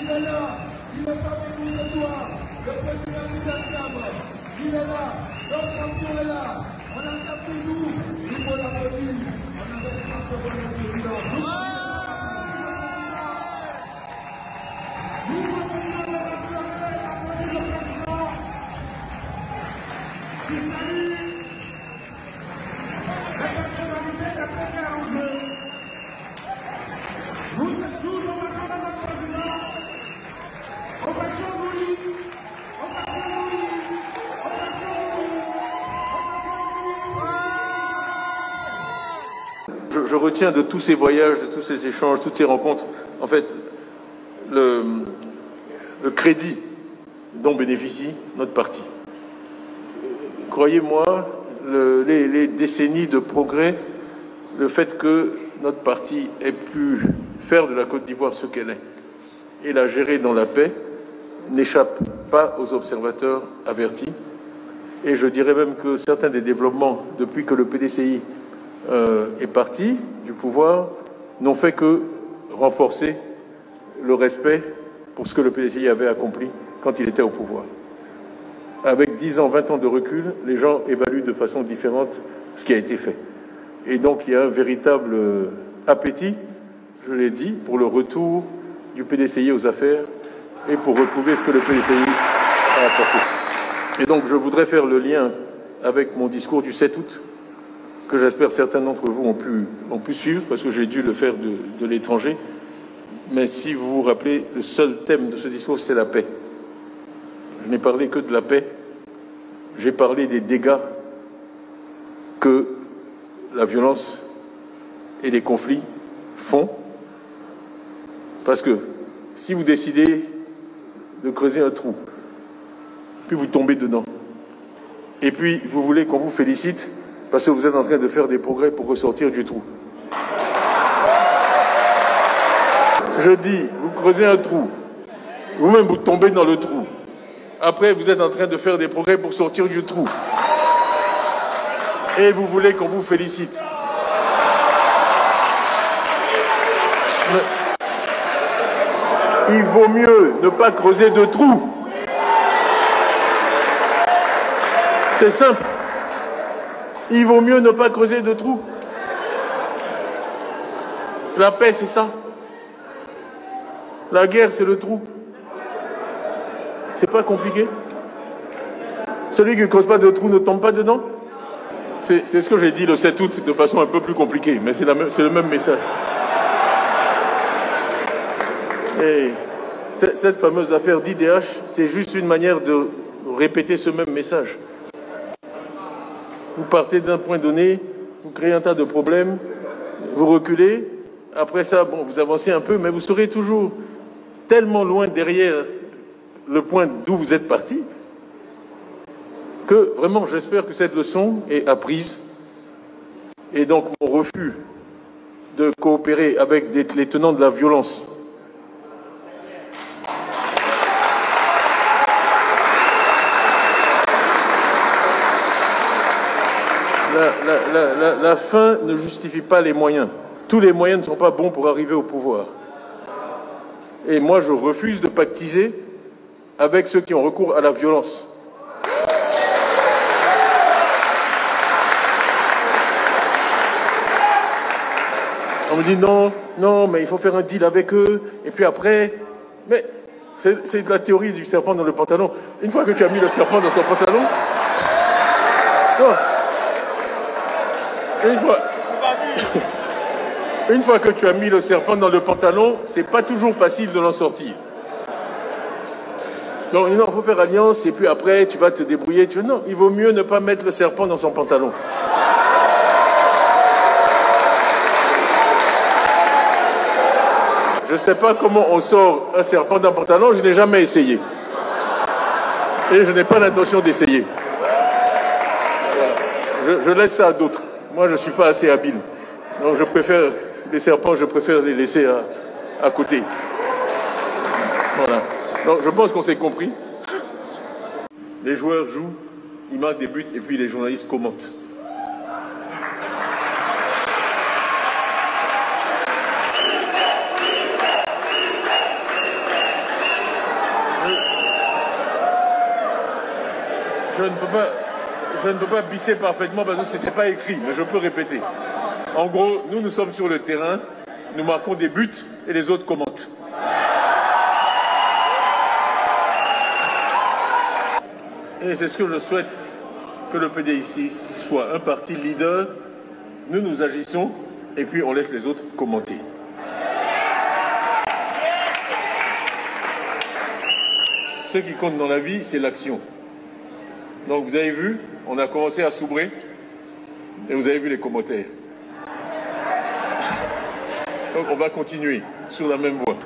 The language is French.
Il est là, il est parmi nous ce soir. Le président du Vietnam, il est là, notre champion est là. On attend toujours, il faut l'applaudir. On avait soif de voir le président. Nous continuons de recevoir l'applaudissement du président qui salue la personnalité de la première en jeu. Nous remercions notre président. Je retiens de tous ces voyages, de tous ces échanges, toutes ces rencontres, en fait, le crédit dont bénéficie notre parti. Croyez-moi, les décennies de progrès, le fait que notre parti ait pu faire de la Côte d'Ivoire ce qu'elle est et la gérer dans la paix, n'échappe pas aux observateurs avertis. Et je dirais même que certains des développements, depuis que le PDCI est parti du pouvoir, n'ont fait que renforcer le respect pour ce que le PDCI avait accompli quand il était au pouvoir. Avec 10 ans, 20 ans de recul, les gens évaluent de façon différente ce qui a été fait. Et donc il y a un véritable appétit, je l'ai dit, pour le retour du PDCI aux affaires et pour retrouver ce que le PDCI a apporté. Et donc je voudrais faire le lien avec mon discours du 7 août, que j'espère certains d'entre vous ont pu suivre, parce que j'ai dû le faire de l'étranger. Mais si vous vous rappelez, le seul thème de ce discours, c'était la paix. Je n'ai parlé que de la paix. J'ai parlé des dégâts que la violence et les conflits font. Parce que si vous décidez de creuser un trou, puis vous tombez dedans, et puis vous voulez qu'on vous félicite parce que vous êtes en train de faire des progrès pour ressortir du trou. Je dis, vous creusez un trou, vous-même vous tombez dans le trou. Après, vous êtes en train de faire des progrès pour sortir du trou. Et vous voulez qu'on vous félicite. Il vaut mieux ne pas creuser de trous. C'est simple. Il vaut mieux ne pas creuser de trous. La paix, c'est ça. La guerre, c'est le trou. C'est pas compliqué. Celui qui ne creuse pas de trou ne tombe pas dedans. C'est ce que j'ai dit le 7 août de façon un peu plus compliquée, mais c'est le même message. Et cette fameuse affaire d'IDH, c'est juste une manière de répéter ce même message. Vous partez d'un point donné, vous créez un tas de problèmes, vous reculez, après ça, bon, vous avancez un peu, mais vous serez toujours tellement loin derrière le point d'où vous êtes parti, que vraiment j'espère que cette leçon est apprise. Et donc mon refus de coopérer avec les tenants de la violence, la fin ne justifie pas les moyens. Tous les moyens ne sont pas bons pour arriver au pouvoir. Et moi, je refuse de pactiser avec ceux qui ont recours à la violence. On me dit non, non, mais il faut faire un deal avec eux, et puis après... Mais c'est de la théorie du serpent dans le pantalon. Une fois que tu as mis le serpent dans ton pantalon... Non. Une fois que tu as mis le serpent dans le pantalon, c'est pas toujours facile de l'en sortir. Donc, non, il faut faire alliance, et puis après, tu vas te débrouiller. Non, il vaut mieux ne pas mettre le serpent dans son pantalon. Je ne sais pas comment on sort un serpent d'un pantalon, je n'ai jamais essayé. Et je n'ai pas l'intention d'essayer. Je laisse ça à d'autres. Moi, je ne suis pas assez habile. Donc, je préfère Les serpents, je préfère les laisser à côté. Voilà. Donc, je pense qu'on s'est compris. Les joueurs jouent, ils marquent des buts et puis les journalistes commentent. Je ne peux pas bisser parfaitement parce que ce n'était pas écrit, mais je peux répéter. En gros, nous sommes sur le terrain, nous marquons des buts et les autres commentent. Et c'est ce que je souhaite que le PDIC soit, un parti leader. Nous agissons et puis on laisse les autres commenter. Ce qui compte dans la vie, c'est l'action. Donc vous avez vu, on a commencé à s'ouvrir et vous avez vu les commentaires. Donc on va continuer sur la même voie.